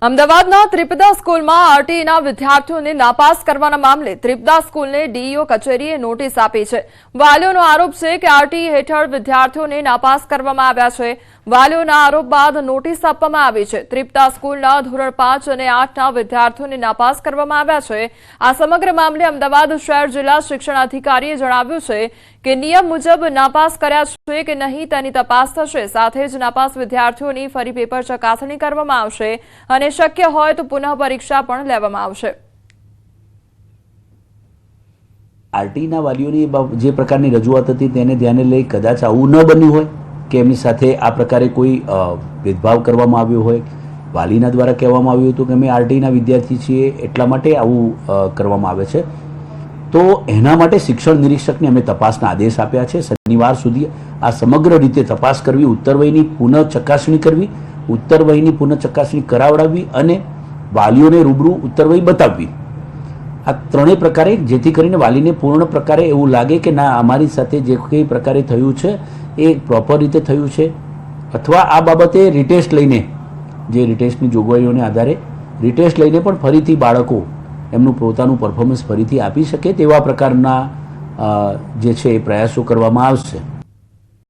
અમદાવાદના ત્રિપદા સ્કૂલમાં આરટીઈના વિદ્યાર્થીઓને નાપાસ કરવાના મામલે ત્રિપદા સ્કૂલને ડીઈઓ કચેરીએ નોટિસ આપી છે। વાલીઓનો આરોપ છે કે આરટીઈ હેઠળ વિદ્યાર્થીઓને નાપાસ કરવામાં આવ્યા છે। વાલીઓના આરોપ બાદ નોટિસ આપવામાં આવી છે। ત્રિપદા સ્કૂલના ધોરણ 5 અને 8ના વિદ્યાર્થીઓને નાપાસ કરવામાં આવ્યા છે। આ સમગ્ર મામલે અમદાવાદ શહેર જિલ્લા શિક્ષણ અધિકારીએ જણાવ્યું છે કે નિયમ મુજબ નાપાસ કર્યા છે કે નહીં તેની તપાસ થશે। સાથે જ નાપાસ વિદ્યાર્થીઓની ફરી પેપર ચકાસણી કરવામાં આવશે અને શક્ય હોય તો પુનઃ પરીક્ષા પણ લેવામાં આવશે। આરટીઈના વાલીઓની જે પ્રકારની રજૂઆત હતી તેને ધ્યાને લઈ કદાચ આવું ન બન્યું હોય કે એમની સાથે આ પ્રકારે કોઈ ભેદભાવ કરવામાં આવ્યો હોય, વાલીના દ્વારા કહેવામાં આવ્યું હતું કે અમે આરટીઈના વિદ્યાર્થી છીએ એટલા માટે આવું કરવામાં આવે છે, તો એના માટે શિક્ષણ નિરીક્ષકને અમે તપાસના આદેશ આપ્યા છે। શનિવાર સુધી આ સમગ્ર રીતે તપાસ કરવી, ઉત્તરવયની પુનઃ ચકાસણી કરવી, ઉત્તરવયની પુનઃ ચકાસણી કરાવડાવવી અને વાલીઓને રૂબરૂ ઉત્તરવય બતાવવી, આ ત્રણેય પ્રકારે, જેથી કરીને વાલીને પૂર્ણ પ્રકારે એવું લાગે કે ના અમારી સાથે જે કંઈ પ્રકારે થયું છે એ પ્રોપર રીતે થયું છે, અથવા આ બાબતે રિટેસ્ટ લઈને, જે રિટેસ્ટની જોગવાઈઓને આધારે રિટેસ્ટ લઈને પણ ફરીથી બાળકો એમનું પોતાનું પરફોર્મન્સ ફરીથી આપી શકે તેવા પ્રકારના જે છે એ પ્રયાસો કરવામાં આવશે।